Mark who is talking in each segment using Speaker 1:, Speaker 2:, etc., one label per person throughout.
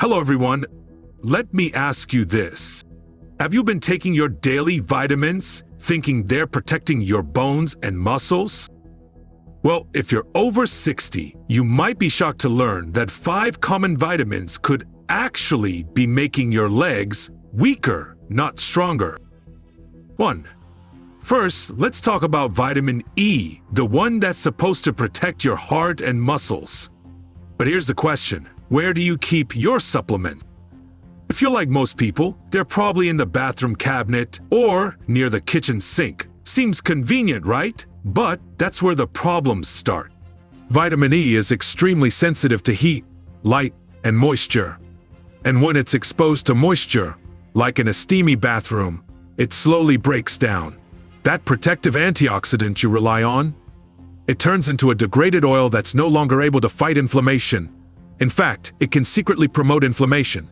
Speaker 1: Hello everyone. Let me ask you this. Have you been taking your daily vitamins, thinking they're protecting your bones and muscles? Well, if you're over 60, you might be shocked to learn that 5 common vitamins could actually be making your legs weaker, not stronger. 1. First, let's talk about vitamin E, the one that's supposed to protect your heart and muscles. But here's the question. Where do you keep your supplement? If you're like most people, they're probably in the bathroom cabinet or near the kitchen sink. Seems convenient, right? But that's where the problems start. Vitamin E is extremely sensitive to heat, light, and moisture. And when it's exposed to moisture, like in a steamy bathroom, it slowly breaks down. That protective antioxidant you rely on, it turns into a degraded oil that's no longer able to fight inflammation. In fact, it can secretly promote inflammation.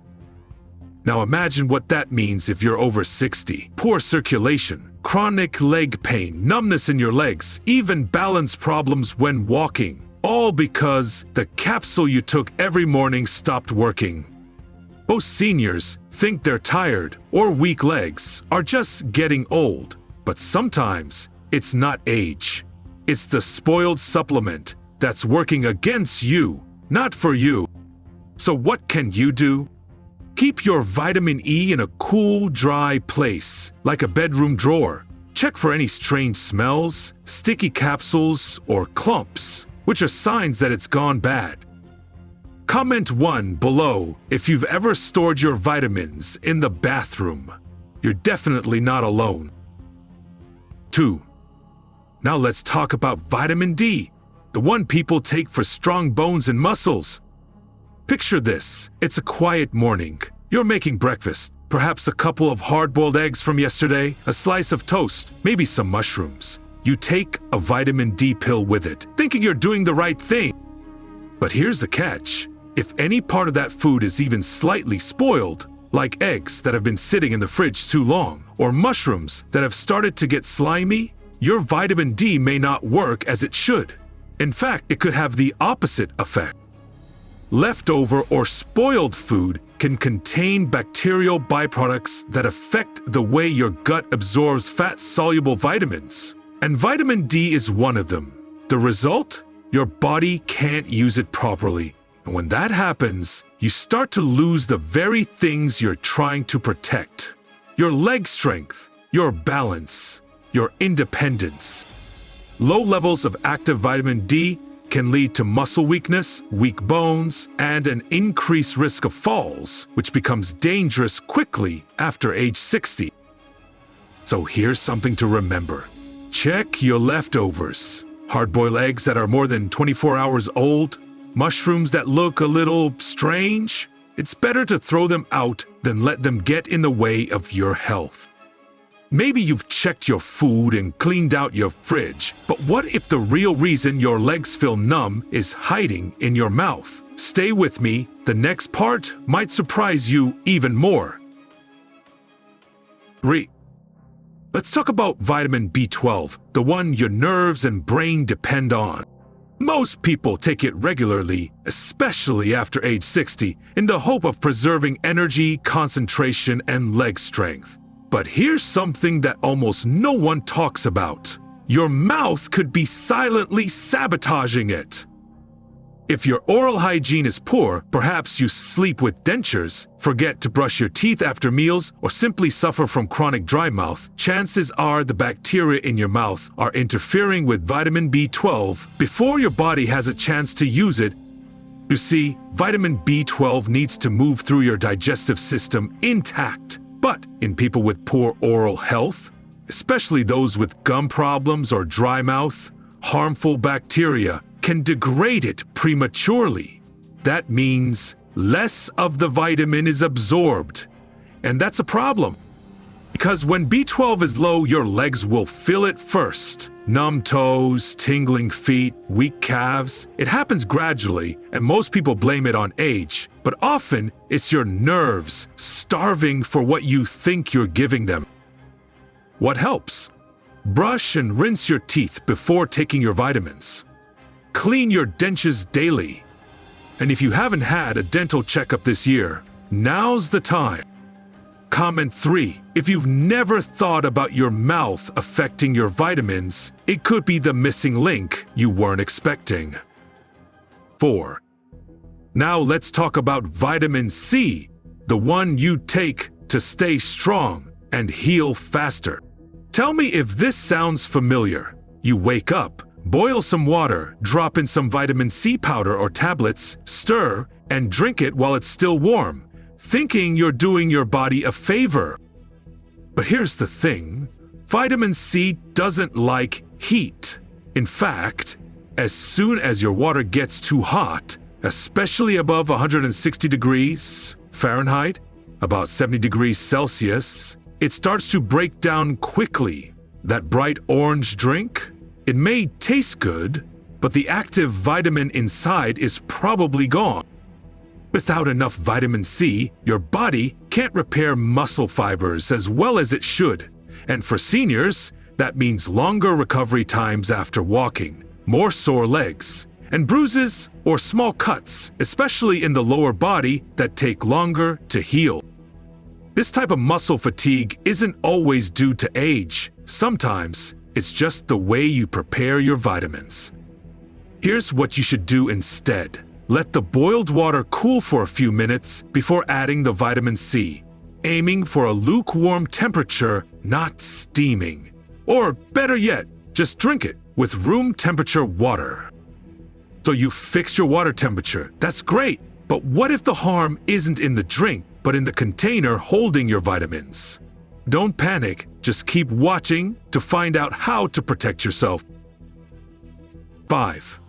Speaker 1: Now imagine what that means if you're over 60. Poor circulation, chronic leg pain, numbness in your legs, even balance problems when walking. All because the capsule you took every morning stopped working. Most seniors think their tired or weak legs are just getting old. But sometimes it's not age. It's the spoiled supplement that's working against you, not for you. So what can you do? Keep your vitamin E in a cool, dry place, like a bedroom drawer. Check for any strange smells, sticky capsules, or clumps, which are signs that it's gone bad. Comment 1 below if you've ever stored your vitamins in the bathroom. You're definitely not alone. 2. Now let's talk about vitamin D, the one people take for strong bones and muscles. Picture this. It's a quiet morning. You're making breakfast, perhaps a couple of hard-boiled eggs from yesterday, a slice of toast, maybe some mushrooms. You take a vitamin D pill with it, thinking you're doing the right thing. But here's the catch. If any part of that food is even slightly spoiled, like eggs that have been sitting in the fridge too long, or mushrooms that have started to get slimy, your vitamin D may not work as it should. In fact, it could have the opposite effect. Leftover or spoiled food can contain bacterial byproducts that affect the way your gut absorbs fat-soluble vitamins. And vitamin D is one of them. The result? Your body can't use it properly. And when that happens, you start to lose the very things you're trying to protect. Your leg strength, your balance, your independence. Low levels of active vitamin D can lead to muscle weakness, weak bones, and an increased risk of falls, which becomes dangerous quickly after age 60. So here's something to remember. Check your leftovers. Hard-boiled eggs that are more than 24 hours old, mushrooms that look a little strange. It's better to throw them out than let them get in the way of your health. Maybe you've checked your food and cleaned out your fridge, but what if the real reason your legs feel numb is hiding in your mouth? Stay with me, the next part might surprise you even more. 3. Let's talk about vitamin B12, the one your nerves and brain depend on. Most people take it regularly, especially after age 60, in the hope of preserving energy, concentration, and leg strength. But here's something that almost no one talks about. Your mouth could be silently sabotaging it. If your oral hygiene is poor, perhaps you sleep with dentures, forget to brush your teeth after meals, or simply suffer from chronic dry mouth, chances are the bacteria in your mouth are interfering with vitamin B12 before your body has a chance to use it. You see, vitamin B12 needs to move through your digestive system intact. But in people with poor oral health, especially those with gum problems or dry mouth, harmful bacteria can degrade it prematurely. That means less of the vitamin is absorbed. And that's a problem. Because when B12 is low, your legs will feel it first. Numb toes, tingling feet, weak calves. It happens gradually, and most people blame it on age. But often, it's your nerves starving for what you think you're giving them. What helps? Brush and rinse your teeth before taking your vitamins. Clean your dentures daily. And if you haven't had a dental checkup this year, now's the time. Comment 3. If you've never thought about your mouth affecting your vitamins, it could be the missing link you weren't expecting. 4. Now let's talk about vitamin C, the one you take to stay strong and heal faster. Tell me if this sounds familiar. You wake up, boil some water, drop in some vitamin C powder or tablets, stir, and drink it while it's still warm, thinking you're doing your body a favor. But here's the thing, vitamin C doesn't like heat. In fact, as soon as your water gets too hot, especially above 160 degrees Fahrenheit, about 70 degrees Celsius, it starts to break down quickly. That bright orange drink, it may taste good, but the active vitamin inside is probably gone. Without enough vitamin C, your body can't repair muscle fibers as well as it should. And for seniors, that means longer recovery times after walking, more sore legs, and bruises or small cuts, especially in the lower body, that take longer to heal. This type of muscle fatigue isn't always due to age. Sometimes it's just the way you prepare your vitamins. Here's what you should do instead. Let the boiled water cool for a few minutes before adding the vitamin C, aiming for a lukewarm temperature, not steaming. Or better yet, just drink it with room temperature water. So you fixed your water temperature, that's great, but what if the harm isn't in the drink, but in the container holding your vitamins? Don't panic, just keep watching to find out how to protect yourself. 5.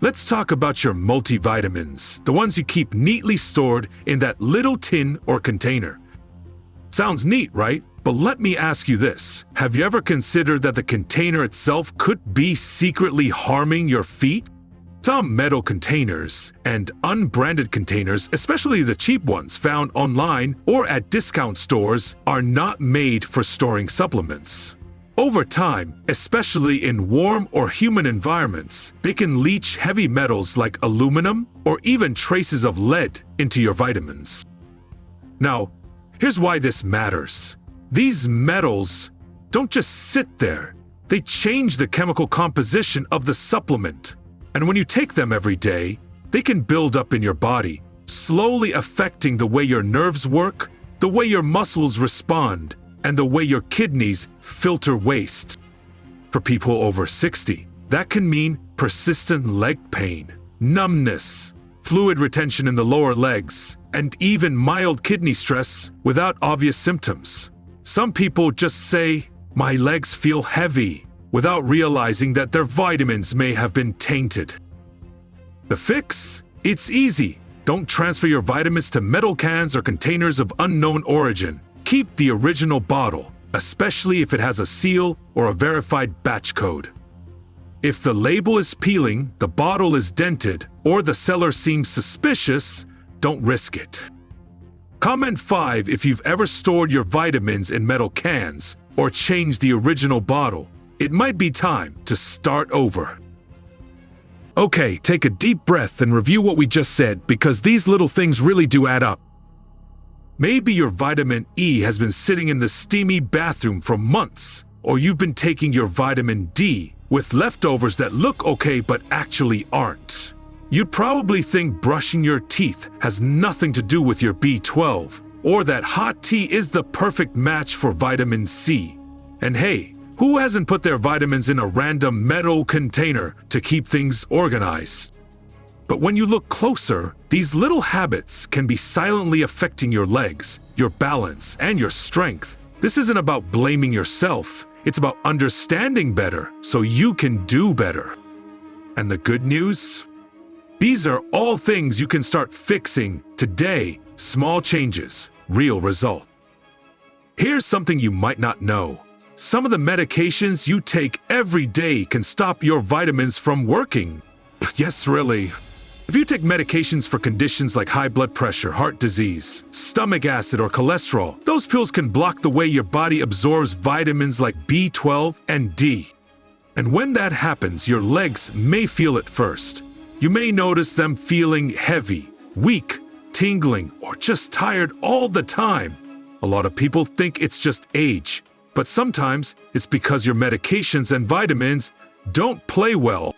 Speaker 1: Let's talk about your multivitamins, the ones you keep neatly stored in that little tin or container. Sounds neat, right? But let me ask you this. Have you ever considered that the container itself could be secretly harming your feet? Some metal containers and unbranded containers, especially the cheap ones found online or at discount stores, are not made for storing supplements. Over time, especially in warm or humid environments, they can leach heavy metals like aluminum or even traces of lead into your vitamins. Now, here's why this matters. These metals don't just sit there. They change the chemical composition of the supplement. And when you take them every day, they can build up in your body, slowly affecting the way your nerves work, the way your muscles respond, and the way your kidneys filter waste. For people over 60, that can mean persistent leg pain, numbness, fluid retention in the lower legs, and even mild kidney stress without obvious symptoms. Some people just say, "My legs feel heavy," without realizing that their vitamins may have been tainted. The fix? It's easy. Don't transfer your vitamins to metal cans or containers of unknown origin. Keep the original bottle, especially if it has a seal or a verified batch code. If the label is peeling, the bottle is dented, or the seller seems suspicious, don't risk it. Comment 5 if you've ever stored your vitamins in metal cans or changed the original bottle. It might be time to start over. Okay, take a deep breath and review what we just said, because these little things really do add up. Maybe your vitamin E has been sitting in the steamy bathroom for months, or you've been taking your vitamin D with leftovers that look okay but actually aren't. You'd probably think brushing your teeth has nothing to do with your B12, or that hot tea is the perfect match for vitamin C. And hey, who hasn't put their vitamins in a random metal container to keep things organized? But when you look closer, these little habits can be silently affecting your legs, your balance, and your strength. This isn't about blaming yourself. It's about understanding better so you can do better. And the good news? These are all things you can start fixing today. Small changes, real result. Here's something you might not know. Some of the medications you take every day can stop your vitamins from working. Yes, really. If you take medications for conditions like high blood pressure, heart disease, stomach acid, or cholesterol, those pills can block the way your body absorbs vitamins like B12 and D. And when that happens, your legs may feel it first. You may notice them feeling heavy, weak, tingling, or just tired all the time. A lot of people think it's just age, but sometimes it's because your medications and vitamins don't play well.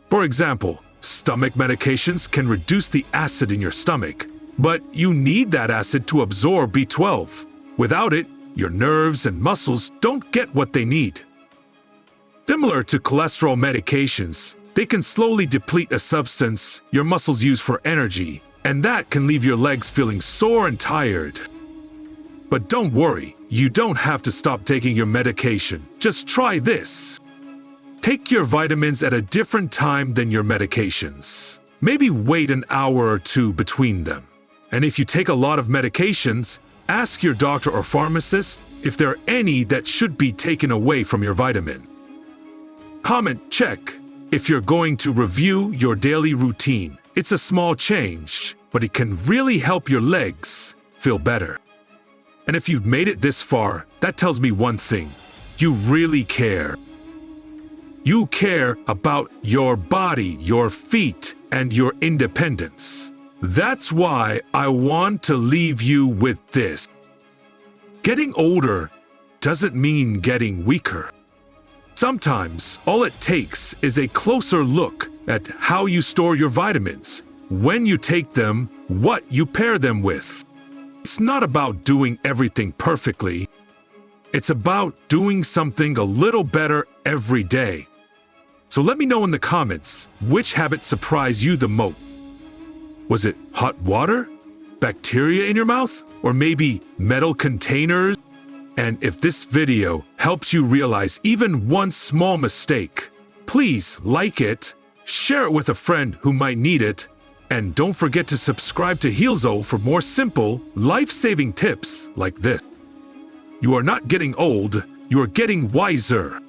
Speaker 1: For example, stomach medications can reduce the acid in your stomach, but you need that acid to absorb B12. Without it, your nerves and muscles don't get what they need. Similar to cholesterol medications, they can slowly deplete a substance your muscles use for energy, and that can leave your legs feeling sore and tired. But don't worry, you don't have to stop taking your medication. Just try this. Take your vitamins at a different time than your medications. Maybe wait an hour or two between them. And if you take a lot of medications, ask your doctor or pharmacist if there are any that should be taken away from your vitamin. Comment check if you're going to review your daily routine. It's a small change, but it can really help your legs feel better. And if you've made it this far, that tells me one thing. You really care. You care about your body, your feet, and your independence. That's why I want to leave you with this. Getting older doesn't mean getting weaker. Sometimes all it takes is a closer look at how you store your vitamins, when you take them, what you pair them with. It's not about doing everything perfectly. It's about doing something a little better every day. So let me know in the comments which habit surprised you the most. Was it hot water? Bacteria in your mouth? Or maybe metal containers? And if this video helps you realize even one small mistake, please like it, share it with a friend who might need it, and don't forget to subscribe to HEALZO for more simple, life-saving tips like this. You are not getting old, you are getting wiser.